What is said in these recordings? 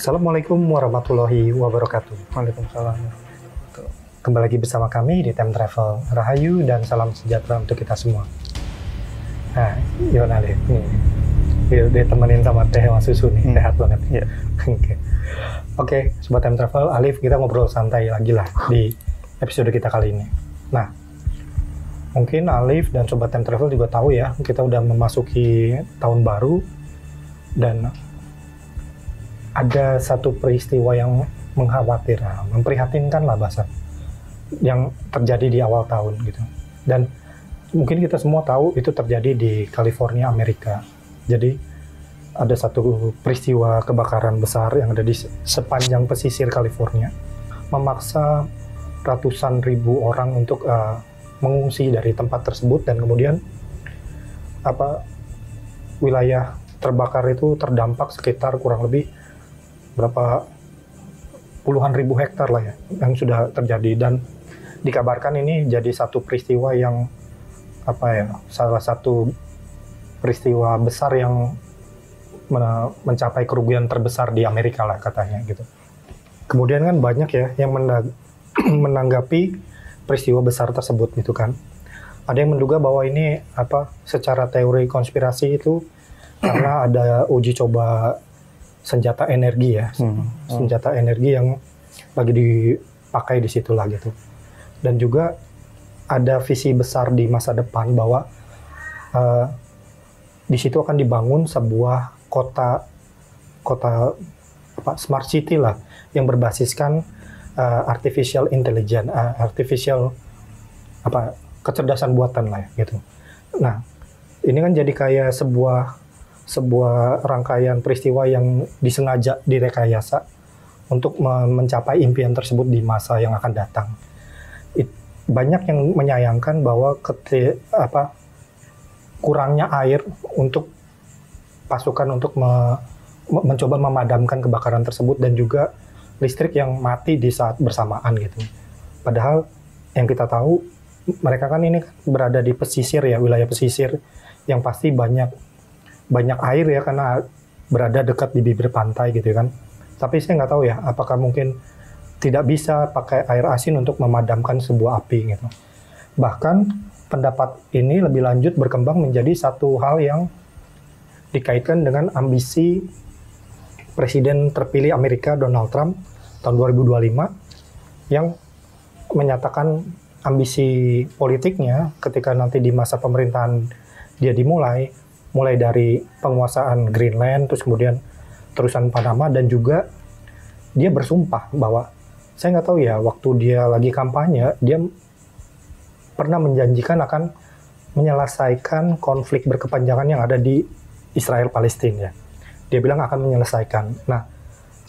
Assalamualaikum warahmatullahi wabarakatuh. Waalaikumsalam. Kembali lagi bersama kami di Time Travel. Rahayu dan salam sejahtera untuk kita semua. Nah, gimana Alif? Ditemenin sama teh sama susu nih, sehat banget. Iya. Oke, Sobat Time Travel, Alif, kita ngobrol santai lagi lah di episode kita kali ini. Nah, mungkin Alif dan Sobat Time Travel juga tahu ya, kita udah memasuki tahun baru dan ada satu peristiwa yang mengkhawatirkan, memprihatinkan lah bahasa yang terjadi di awal tahun gitu. Dan mungkin kita semua tahu itu terjadi di California, Amerika. Jadi ada satu peristiwa kebakaran besar yang ada di sepanjang pesisir California, memaksa ratusan ribu orang untuk mengungsi dari tempat tersebut, dan kemudian wilayah terbakar itu terdampak sekitar kurang lebih berapa puluhan ribu hektar lah ya yang sudah terjadi. Dan dikabarkan ini jadi satu peristiwa yang salah satu peristiwa besar yang mencapai kerugian terbesar di Amerika lah katanya gitu. Kemudian kan banyak ya yang menanggapi peristiwa besar tersebut gitu kan. Ada yang menduga bahwa ini secara teori konspirasi itu karena ada uji coba senjata energi ya, senjata energi yang lagi dipakai di situ lah gitu. Dan juga ada visi besar di masa depan bahwa di situ akan dibangun sebuah kota smart city lah yang berbasiskan artificial intelligence, kecerdasan buatan lah ya, gitu. Nah, ini kan jadi kayak sebuah rangkaian peristiwa yang disengaja direkayasa untuk mencapai impian tersebut di masa yang akan datang. Banyak yang menyayangkan bahwa kurangnya air untuk pasukan untuk mencoba memadamkan kebakaran tersebut, dan juga listrik yang mati di saat bersamaan gitu. Padahal yang kita tahu mereka kan ini berada di pesisir ya, wilayah pesisir yang pasti banyak air ya karena berada dekat di bibir pantai gitu kan. Tapi saya nggak tahu ya apakah mungkin tidak bisa pakai air asin untuk memadamkan sebuah api gitu. Bahkan pendapat ini lebih lanjut berkembang menjadi satu hal yang dikaitkan dengan ambisi Presiden terpilih Amerika Donald Trump tahun 2025 yang menyatakan ambisi politiknya ketika nanti di masa pemerintahan dia dimulai dari penguasaan Greenland, terus kemudian terusan Panama, dan juga dia bersumpah bahwa saya nggak tahu ya, waktu dia lagi kampanye, dia pernah menjanjikan akan menyelesaikan konflik berkepanjangan yang ada di Israel-Palestina. Dia bilang akan menyelesaikan. Nah,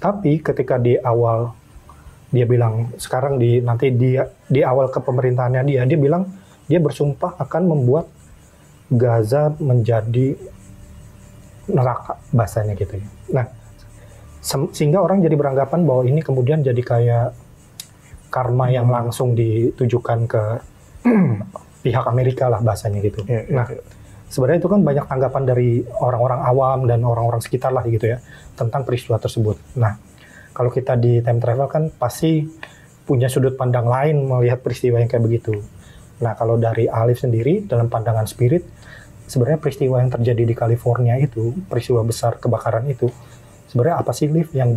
tapi ketika di awal, dia bilang sekarang nanti di awal kepemerintahannya dia bilang dia bersumpah akan membuat Gaza menjadi neraka bahasanya gitu ya. Nah, sehingga orang jadi beranggapan bahwa ini kemudian jadi kayak karma yang langsung ditujukan ke pihak Amerika lah bahasanya gitu. Nah, sebenarnya itu kan banyak tanggapan dari orang-orang awam dan orang-orang sekitar lah gitu ya tentang peristiwa tersebut. Nah, kalau kita di Time Travel kan pasti punya sudut pandang lain melihat peristiwa yang kayak begitu. Nah, kalau dari Alif sendiri dalam pandangan spirit, sebenarnya peristiwa yang terjadi di California itu, peristiwa besar kebakaran itu, sebenarnya apa sih Alif yang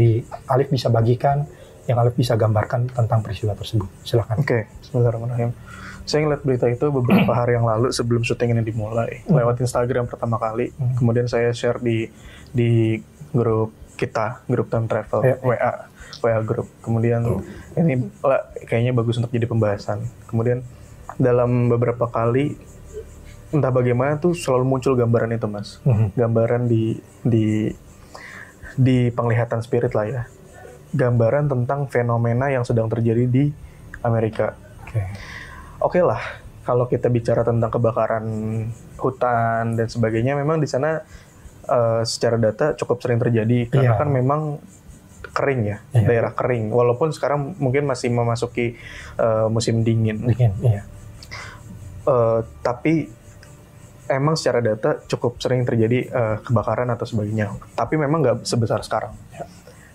Alif bisa bagikan, yang Alif bisa gambarkan tentang peristiwa tersebut? Silakan. Oke, bismillahirrahmanirrahim. Saya ngeliat berita itu beberapa hari yang lalu sebelum syuting ini dimulai, lewat Instagram pertama kali. Kemudian saya share di grup kita, grup Time Travel, WA grup. Kemudian ini kayaknya bagus untuk jadi pembahasan. Kemudian dalam beberapa kali, entah bagaimana tuh selalu muncul gambaran itu, Mas. Gambaran di penglihatan spirit lah ya. Gambaran tentang fenomena yang sedang terjadi di Amerika. Oke lah, kalau kita bicara tentang kebakaran hutan dan sebagainya, memang di sana secara data cukup sering terjadi karena kan memang kering ya, daerah kering. Walaupun sekarang mungkin masih memasuki musim dingin. Tapi emang secara data cukup sering terjadi kebakaran atau sebagainya. Tapi memang nggak sebesar sekarang.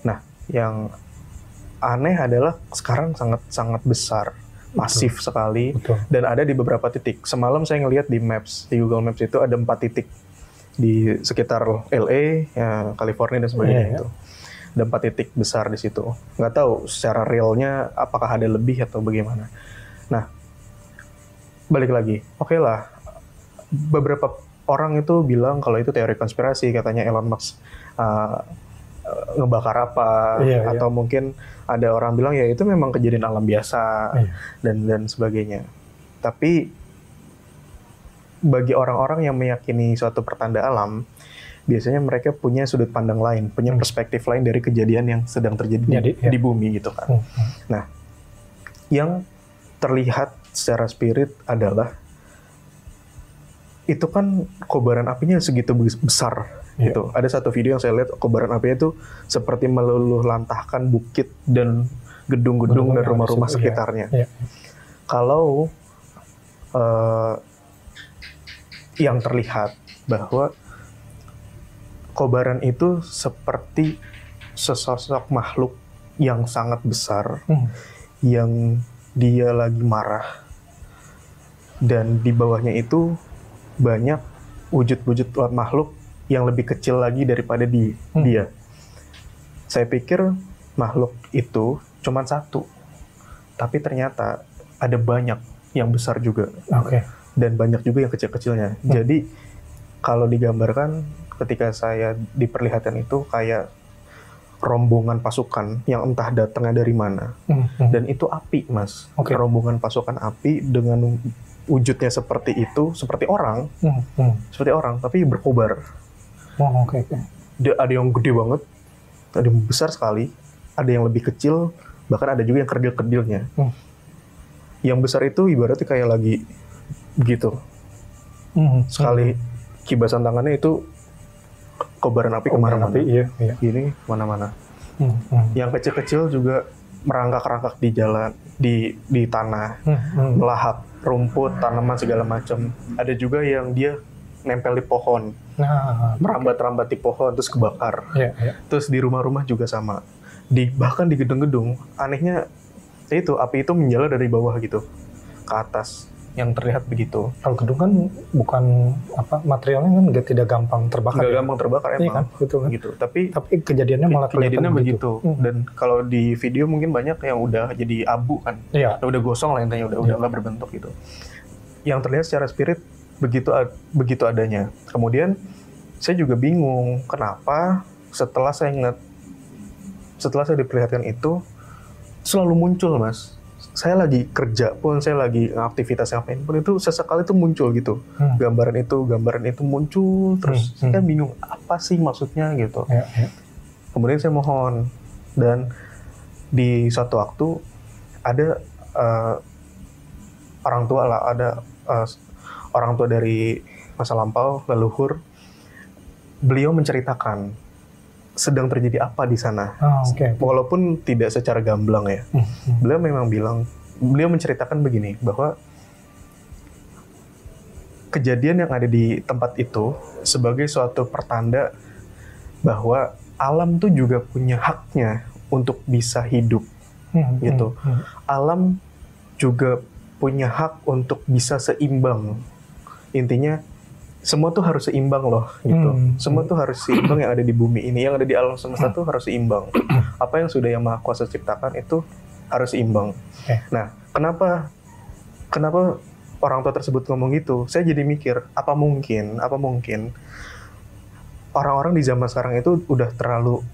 Nah, yang aneh adalah sekarang sangat besar, masif sekali, dan ada di beberapa titik. Semalam saya ngelihat di Maps, di Google Maps itu ada 4 titik di sekitar LA, ya, California dan sebagainya itu. Ada 4 titik besar di situ. Nggak tahu secara realnya apakah ada lebih atau bagaimana. Nah, balik lagi, oke lah. Beberapa orang itu bilang kalau itu teori konspirasi, katanya Elon Musk ngebakar apa, atau mungkin ada orang bilang ya itu memang kejadian alam biasa, dan sebagainya. Tapi bagi orang-orang yang meyakini suatu pertanda alam, biasanya mereka punya sudut pandang lain, punya perspektif lain dari kejadian yang sedang terjadi di bumi gitu kan. Nah, yang terlihat secara spirit adalah itu kan kobaran apinya segitu besar gitu. Ada satu video yang saya lihat kobaran apinya itu seperti meluluh lantahkan bukit dan gedung-gedung dan rumah-rumah sekitarnya. Kalau yang terlihat bahwa kobaran itu seperti sesosok makhluk yang sangat besar, yang dia lagi marah, dan di bawahnya itu banyak wujud-wujud makhluk yang lebih kecil lagi daripada dia. Saya pikir makhluk itu cuma satu, tapi ternyata ada banyak yang besar juga, dan banyak juga yang kecil-kecilnya. Jadi kalau digambarkan ketika saya diperlihatkan itu kayak rombongan pasukan yang entah datangnya dari mana, dan itu api, Mas. Rombongan pasukan api dengan wujudnya seperti itu, seperti orang, tapi berkobar. Ada yang gede banget, ada yang besar sekali, ada yang lebih kecil, bahkan ada juga yang kerdil-kerdilnya. Yang besar itu ibaratnya kayak lagi begitu. Sekali kibasan tangannya itu kobaran api kemana-mana. Gini kemana-mana. Yang kecil-kecil juga merangkak-rangkak di jalan, di tanah, melahap rumput, tanaman segala macam. Ada juga yang dia nempel di pohon, merambat-rambat di pohon terus kebakar. Terus di rumah-rumah juga sama. Bahkan di gedung-gedung, anehnya itu api itu menjalar dari bawah gitu ke atas. Yang terlihat begitu. Kalau gedung kan bukan materialnya kan tidak gampang terbakar. Nggak gampang terbakar emang. Kan? Gitu. Tapi kejadiannya malah kejadiannya begitu. Dan kalau di video mungkin banyak yang udah jadi abu kan. Udah gosong lah intinya, udah nggak berbentuk gitu. Yang terlihat secara spirit begitu adanya. Kemudian saya juga bingung kenapa setelah saya diperlihatkan itu selalu muncul, Mas. Saya lagi kerja pun, saya lagi aktivitas ngapain pun, itu sesekali itu muncul gitu. Gambaran itu muncul terus. Saya bingung, apa sih maksudnya gitu. Kemudian saya mohon. Dan di suatu waktu ada orang tua dari masa lampau, leluhur, beliau menceritakan sedang terjadi apa di sana. Walaupun tidak secara gamblang ya. Beliau menceritakan begini, bahwa kejadian yang ada di tempat itu sebagai suatu pertanda bahwa alam tuh juga punya haknya untuk bisa hidup. Gitu. Alam juga punya hak untuk bisa seimbang. Intinya semua tuh harus seimbang loh, gitu. Semua tuh harus seimbang yang ada di bumi ini, yang ada di alam semesta tuh harus seimbang. Apa yang sudah Yang Maha Kuasa ciptakan itu harus seimbang. Nah, kenapa orang tua tersebut ngomong gitu? Saya jadi mikir, apa mungkin orang-orang di zaman sekarang itu udah terlalu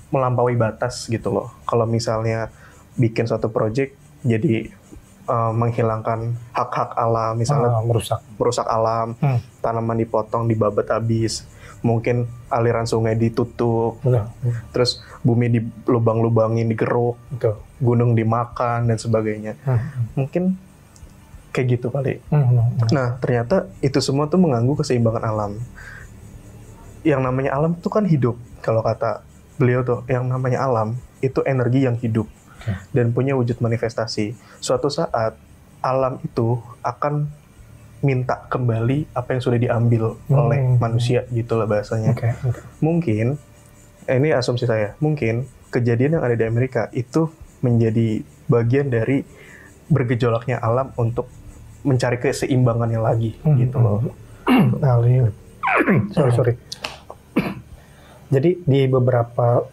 melampaui batas gitu loh. Kalau misalnya bikin suatu project jadi menghilangkan hak-hak alam, misalnya merusak alam, tanaman dipotong, dibabat habis, mungkin aliran sungai ditutup, terus bumi dilubang-lubangin, digeruk, gunung dimakan dan sebagainya. Mungkin kayak gitu kali. Nah, ternyata itu semua tuh mengganggu keseimbangan alam. Yang namanya alam itu kan hidup. Kalau kata beliau tuh, yang namanya alam itu energi yang hidup. Dan punya wujud manifestasi. Suatu saat alam itu akan minta kembali apa yang sudah diambil oleh manusia, gitulah bahasanya. Mungkin ini asumsi saya, mungkin kejadian yang ada di Amerika itu menjadi bagian dari bergejolaknya alam untuk mencari keseimbangannya lagi gitu loh. sorry. Jadi di beberapa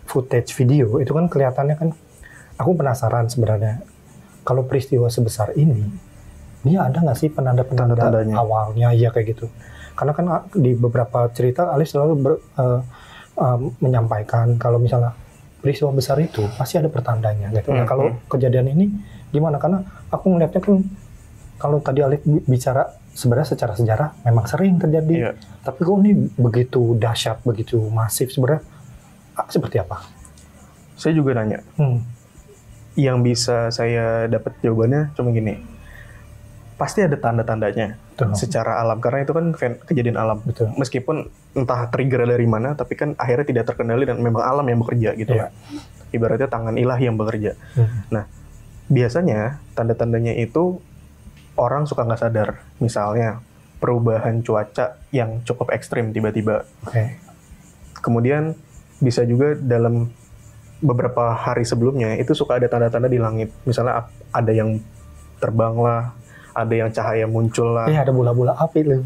footage video itu kan kelihatannya kan, aku penasaran sebenarnya kalau peristiwa sebesar ini dia ada nggak sih penanda-penanda awalnya ya kayak gitu. Karena kan di beberapa cerita Alif selalu menyampaikan kalau misalnya peristiwa besar itu pasti ada pertandanya gitu. Nah kalau kejadian ini gimana? Karena aku melihatnya kan kalau tadi Alif bicara sebenarnya secara sejarah memang sering terjadi, tapi kok ini begitu dahsyat, begitu masif sebenarnya seperti apa? Saya juga nanya. Yang bisa saya dapat jawabannya cuma gini. Pasti ada tanda-tandanya secara alam, karena itu kan kejadian alam. Betul. Meskipun entah trigger dari mana, tapi kan akhirnya tidak terkendali dan memang alam yang bekerja gitu kan. Ibaratnya tangan ilahi yang bekerja. Nah, biasanya tanda-tandanya itu orang suka nggak sadar. Misalnya perubahan cuaca yang cukup ekstrim tiba-tiba. Kemudian bisa juga dalam beberapa hari sebelumnya itu suka ada tanda-tanda di langit. Misalnya ada yang terbang lah, ada yang cahaya muncul lah. Iya, ada bola-bola api loh.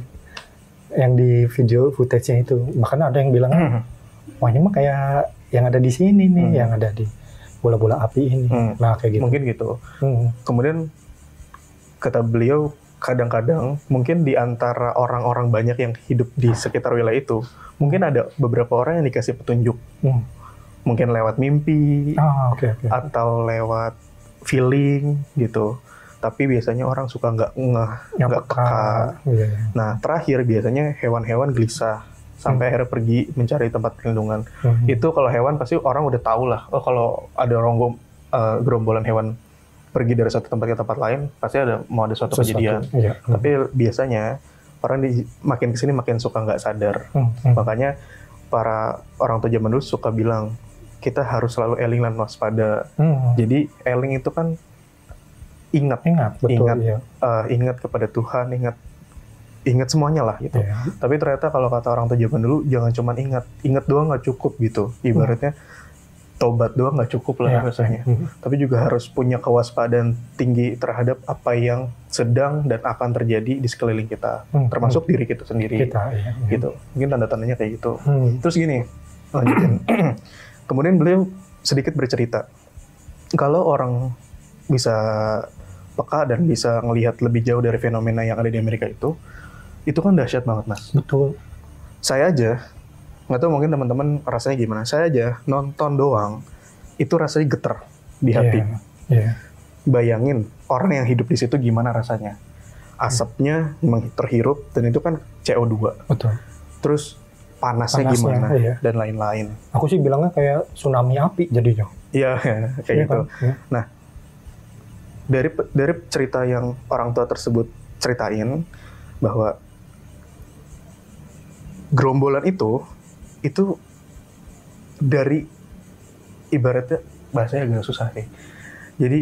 Yang di video footage-nya itu. Bahkan ada yang bilang, wah ini mah kayak yang ada di sini nih, yang ada di bola-bola api ini. Nah, kayak gitu. Mungkin gitu. Kemudian kata beliau, kadang-kadang mungkin di antara orang-orang banyak yang hidup di sekitar wilayah itu, mungkin ada beberapa orang yang dikasih petunjuk. Mungkin lewat mimpi, atau lewat feeling gitu. Tapi biasanya orang suka nggak peka. Nah, terakhir biasanya hewan-hewan gelisah sampai akhirnya pergi mencari tempat perlindungan. Itu kalau hewan pasti orang udah tahu lah. Oh, kalau ada gerombolan hewan pergi dari satu tempat ke tempat lain, pasti mau ada suatu kejadian. Tapi biasanya orang makin kesini makin suka nggak sadar. Makanya para orang tua zaman dulu suka bilang, kita harus selalu eling dan waspada. Jadi eling itu kan ingat kepada Tuhan, ingat semuanya lah gitu. Tapi ternyata kalau kata orang tua zaman dulu, jangan cuma ingat doang nggak cukup gitu. Ibaratnya tobat doang nggak cukup lah rasanya. Tapi juga harus punya kewaspadaan tinggi terhadap apa yang sedang dan akan terjadi di sekeliling kita, termasuk diri kita sendiri. Gitu. Mungkin tanda-tandanya kayak gitu. Terus gini, lanjutin. Kemudian beliau sedikit bercerita, kalau orang bisa peka dan bisa ngelihat lebih jauh dari fenomena yang ada di Amerika itu kan dahsyat banget, Mas. Betul. Saya aja, nggak tahu mungkin teman-teman rasanya gimana, saya aja nonton doang, itu rasanya getar di hati. Bayangin, orang yang hidup di situ gimana rasanya. Asapnya terhirup, dan itu kan CO2. Betul. Terus panasnya gimana, dan lain-lain. Aku sih bilangnya kayak tsunami api jadinya. Iya, kayak gitu. Nah, dari cerita yang orang tua tersebut ceritain, bahwa gerombolan itu dari, ibaratnya bahasanya agak susah nih. Jadi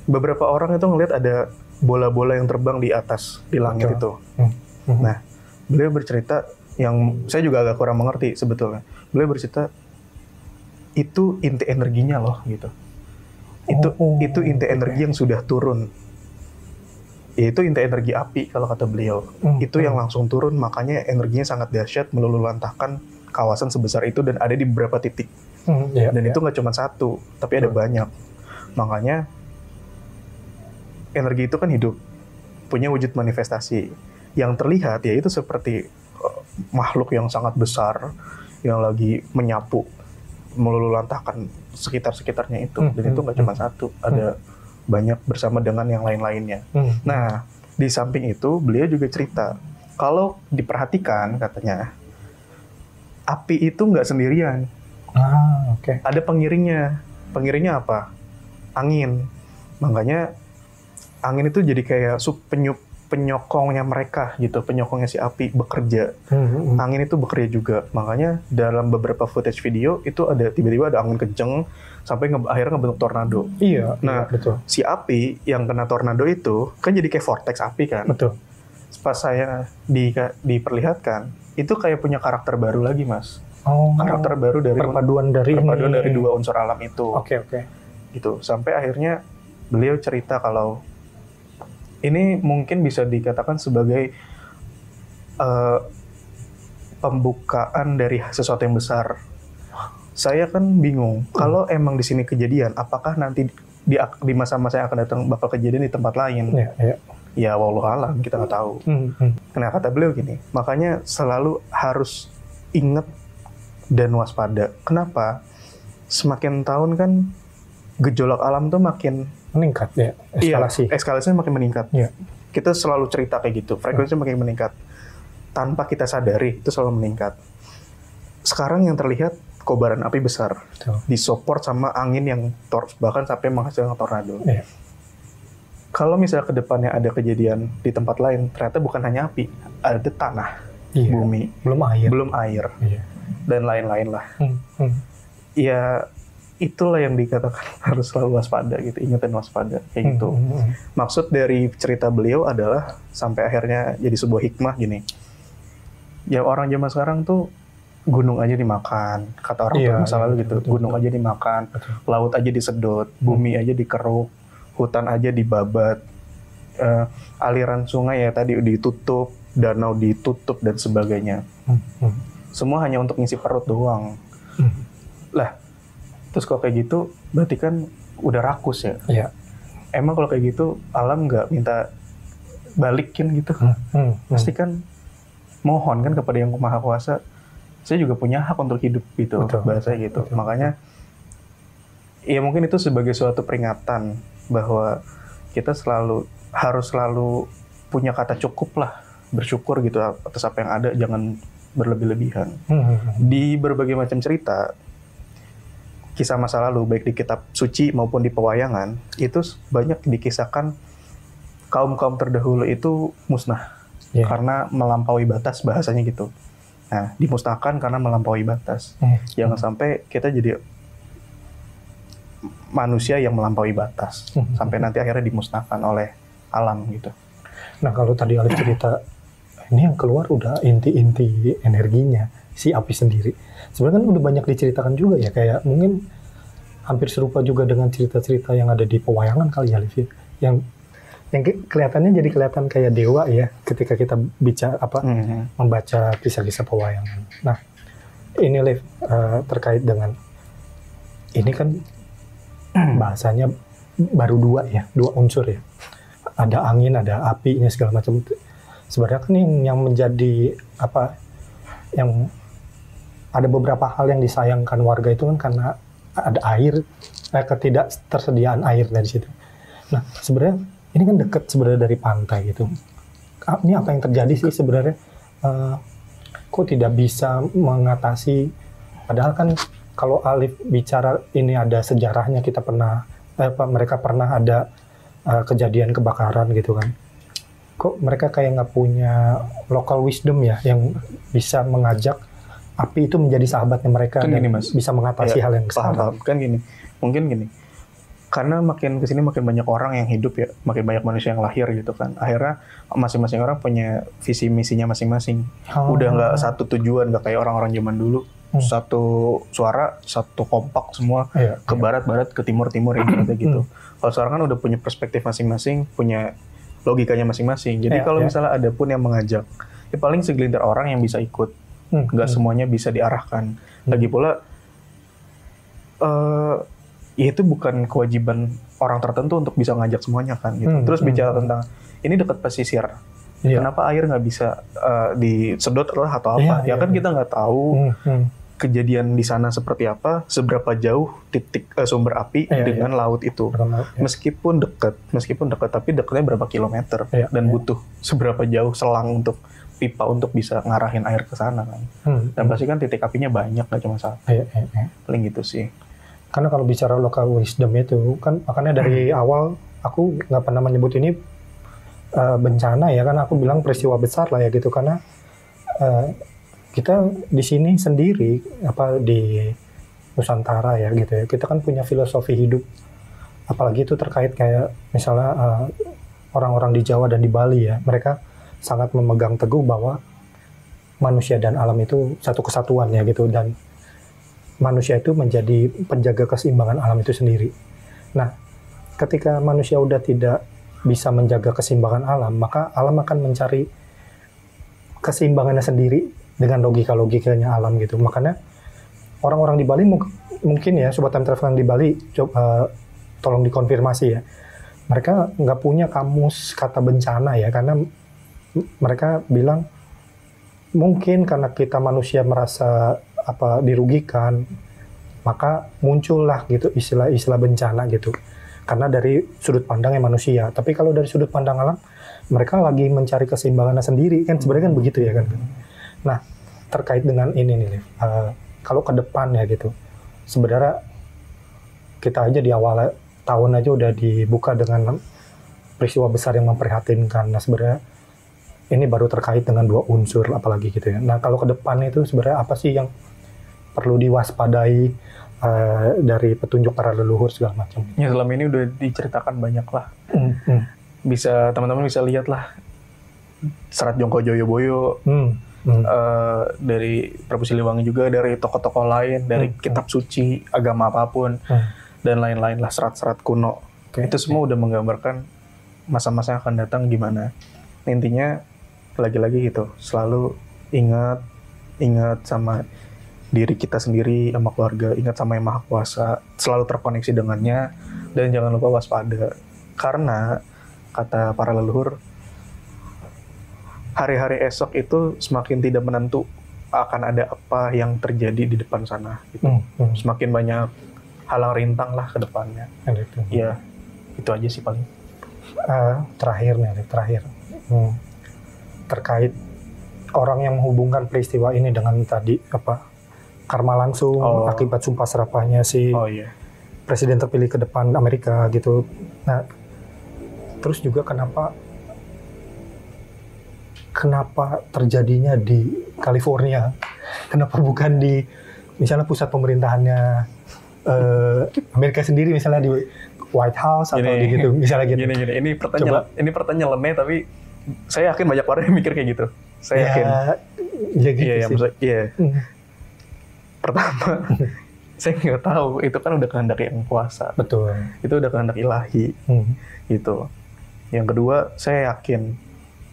beberapa orang itu ngelihat ada bola-bola yang terbang di atas, di langit itu. Nah, beliau bercerita, yang saya juga agak kurang mengerti sebetulnya. Beliau bercerita, itu inti energinya loh gitu. Itu inti energi yang sudah turun. Yaitu inti energi api kalau kata beliau. Itu yang langsung turun, makanya energinya sangat dahsyat, meluluhlantahkan kawasan sebesar itu dan ada di beberapa titik. Dan itu nggak cuma satu, tapi ada banyak. Makanya energi itu kan hidup, punya wujud manifestasi. Yang terlihat ya itu seperti makhluk yang sangat besar yang lagi menyapu, meluluhlantahkan sekitar-sekitarnya itu. Dan itu nggak cuma satu, ada banyak bersama dengan yang lain-lainnya. Nah, di samping itu beliau juga cerita, kalau diperhatikan katanya, api itu nggak sendirian. Ada pengiringnya. Pengiringnya apa? Angin. Makanya angin itu jadi kayak penyokongnya mereka gitu, penyokongnya si api bekerja. Angin itu bekerja juga. Makanya dalam beberapa footage video itu ada tiba-tiba ada angin kenceng sampai akhirnya ngebentuk tornado. Nah, betul. Si api yang kena tornado itu kan jadi kayak vortex api kan. Betul. Pas saya diperlihatkan, itu kayak punya karakter baru lagi, Mas. karakter baru dari perpaduan dari dua unsur alam itu. Oke. Gitu. Sampai akhirnya beliau cerita kalau ini mungkin bisa dikatakan sebagai pembukaan dari sesuatu yang besar. Saya kan bingung, kalau emang di sini kejadian, apakah nanti di masa-masa yang akan datang bakal kejadian di tempat lain? Ya wallahu alam, kita nggak tahu. Nah, kata beliau gini, makanya selalu harus ingat dan waspada. Kenapa? Semakin tahun kan gejolak alam tuh makin meningkat ya, eskalasi. Iya, eskalasinya makin meningkat. Ya. Kita selalu cerita kayak gitu, frekuensinya makin meningkat. Tanpa kita sadari, itu selalu meningkat. Sekarang yang terlihat kobaran api besar, disupport sama angin yang bahkan sampai menghasilkan tornado. Ya. Kalau misalnya ke depannya ada kejadian di tempat lain, ternyata bukan hanya api, ada tanah, bumi, belum air, dan lain-lain lah. Ya, itulah yang dikatakan harus selalu waspada gitu, ingat dan waspada kayak gitu. Maksud dari cerita beliau adalah sampai akhirnya jadi sebuah hikmah gini. Ya orang zaman sekarang tuh gunung aja dimakan, kata orang tua masa lalu gitu. Gunung aja dimakan, laut aja disedot, bumi aja dikeruk, hutan aja dibabat, aliran sungai ya tadi ditutup, danau ditutup dan sebagainya. Semua hanya untuk ngisi perut doang. Lah, terus kalau kayak gitu, berarti kan udah rakus ya? Iya. Emang kalau kayak gitu, alam nggak minta balikin gitu? Pasti kan mohon kan kepada yang Maha Kuasa, saya juga punya hak untuk hidup gitu, bahasanya gitu. Makanya, ya mungkin itu sebagai suatu peringatan bahwa kita harus selalu punya kata cukup lah, bersyukur gitu atas apa yang ada, jangan berlebih-lebihan. Di berbagai macam cerita, kisah masa lalu, baik di kitab suci maupun di pewayangan, itu banyak dikisahkan kaum-kaum terdahulu itu musnah karena melampaui batas, bahasanya gitu. Nah, dimusnahkan karena melampaui batas. Jangan sampai kita jadi manusia yang melampaui batas, sampai nanti akhirnya dimusnahkan oleh alam gitu. Nah, kalau tadi Alif cerita, ini yang keluar udah inti-inti energinya, si api sendiri. Sebenarnya kan udah banyak diceritakan juga ya, kayak mungkin hampir serupa juga dengan cerita-cerita yang ada di pewayangan kali ya, Alif, yang kelihatannya jadi kelihatan kayak dewa ya, ketika kita membaca kisah-kisah pewayangan. Nah, ini Alif, terkait dengan ini kan bahasanya baru dua unsur ya, ada angin, ada apinya segala macam. Sebenarnya kan yang menjadi yang ada beberapa hal yang disayangkan warga itu kan karena ada air, ketidaktersediaan air dari situ. Nah, sebenarnya ini kan dekat sebenarnya dari pantai gitu. Ini apa yang terjadi sih sebenarnya? Kok tidak bisa mengatasi? Padahal kan kalau Alif bicara ini ada sejarahnya, mereka pernah ada kejadian kebakaran gitu kan. Kok mereka kayak nggak punya local wisdom ya yang bisa mengajak api itu menjadi sahabatnya mereka kan dan gini, Mas, bisa mengatasi hal yang paham. Kan gini, mungkin gini, karena makin kesini makin banyak orang yang hidup ya, makin banyak manusia yang lahir gitu kan. Akhirnya masing-masing orang punya visi misinya masing-masing. Udah nggak satu tujuan, nggak kayak orang-orang zaman dulu. Satu suara, satu kompak semua ke barat-barat, ke timur-timur gitu. Kalau sekarang kan udah punya perspektif masing-masing, punya logikanya masing-masing. Jadi kalau misalnya ada pun yang mengajak, ya paling segelintir orang yang bisa ikut. Nggak semuanya bisa diarahkan. Lagi pula, ya itu bukan kewajiban orang tertentu untuk bisa ngajak semuanya kan. Gitu. Terus bicara tentang, ini dekat pesisir. Kenapa air nggak bisa disedot atau apa? Ya kan kita nggak tahu kejadian di sana seperti apa, seberapa jauh titik sumber api dengan laut itu. Meskipun dekat, tapi dekatnya berapa kilometer dan butuh seberapa jauh selang untuk pipa untuk bisa ngarahin air ke sana kan. Dan pasti kan titik apinya banyak, nggak cuma satu. Paling gitu sih. Karena kalau bicara local wisdom itu kan, makanya dari awal aku nggak pernah menyebut ini bencana ya, kan aku bilang peristiwa besar lah ya gitu, karena kita di sini sendiri di Nusantara ya gitu ya, kita kan punya filosofi hidup, apalagi itu terkait kayak misalnya orang-orang di Jawa dan di Bali ya, mereka sangat memegang teguh bahwa manusia dan alam itu satu kesatuan ya gitu, dan manusia itu menjadi penjaga keseimbangan alam itu sendiri. Nah, ketika manusia udah tidak bisa menjaga keseimbangan alam, maka alam akan mencari keseimbangannya sendiri dengan logika-logikanya alam gitu. Makanya orang-orang di Bali mungkin ya, sobat time travel yang di Bali, tolong dikonfirmasi ya. Mereka nggak punya kamus kata bencana ya, karena mereka bilang mungkin karena kita manusia merasa dirugikan, maka muncullah gitu istilah-istilah bencana gitu. Karena dari sudut pandangnya manusia. Tapi kalau dari sudut pandang alam, mereka lagi mencari keseimbangannya sendiri kan, sebenarnya kan begitu ya kan. Nah, terkait dengan ini nih, kalau ke depan ya gitu, sebenarnya kita aja di awal tahun aja udah dibuka dengan peristiwa besar yang memprihatinkan. Nah, sebenarnya ini baru terkait dengan 2 unsur apalagi gitu ya. Nah, kalau ke depan itu sebenarnya apa sih yang perlu diwaspadai dari petunjuk para leluhur segala macam? Ya, selama ini udah diceritakan banyak lah. Bisa teman-teman bisa lihat lah Serat Jongko Joyoboyo, dari Prabu Siliwangi juga, dari tokoh-tokoh lain, dari kitab suci agama apapun, dan lain-lain lah, serat-serat kuno. Itu semua udah menggambarkan masa-masa yang akan datang gimana. Intinya lagi-lagi gitu, selalu ingat sama diri kita sendiri, sama keluarga, ingat sama Yang Maha Kuasa, selalu terkoneksi dengannya, dan jangan lupa waspada. Karena kata para leluhur, hari-hari esok itu semakin tidak menentu akan ada apa yang terjadi di depan sana. Gitu. Semakin banyak halang rintang lah ke depannya. Ya, itu aja sih paling. Terakhir. Terkait orang yang menghubungkan peristiwa ini dengan tadi karma langsung akibat sumpah serapahnya si presiden terpilih ke depan Amerika gitu. Nah, terus juga kenapa terjadinya di California? Kenapa bukan di misalnya pusat pemerintahannya Amerika sendiri, misalnya di White House atau di gitu, misalnya gitu. Gini. Ini pertanyaan nyeleneh, tapi saya yakin banyak orang yang mikir kayak gitu. Saya yakin. Ya gitu sih. Pertama, saya nggak tahu, itu kan udah kehendak Yang Kuasa. Betul. Itu udah kehendak ilahi. Gitu. Yang kedua, saya yakin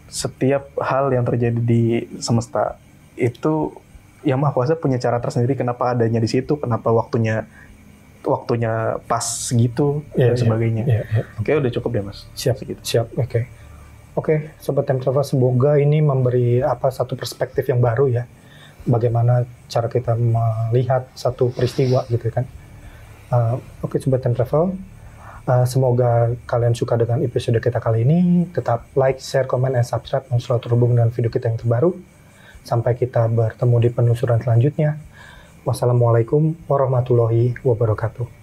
setiap hal yang terjadi di semesta itu Yang Maha Kuasa punya cara tersendiri kenapa adanya di situ, kenapa waktunya pas gitu dan sebagainya. Oke, udah cukup ya Mas. Siap. Oke, Sobat Time Travel, semoga ini memberi satu perspektif yang baru ya. Bagaimana cara kita melihat satu peristiwa gitu kan. Oke, Sobat Time Travel, semoga kalian suka dengan episode kita kali ini. Tetap like, share, comment, dan subscribe untuk selalu terhubung dengan video kita yang terbaru. Sampai kita bertemu di penelusuran selanjutnya. Wassalamualaikum warahmatullahi wabarakatuh.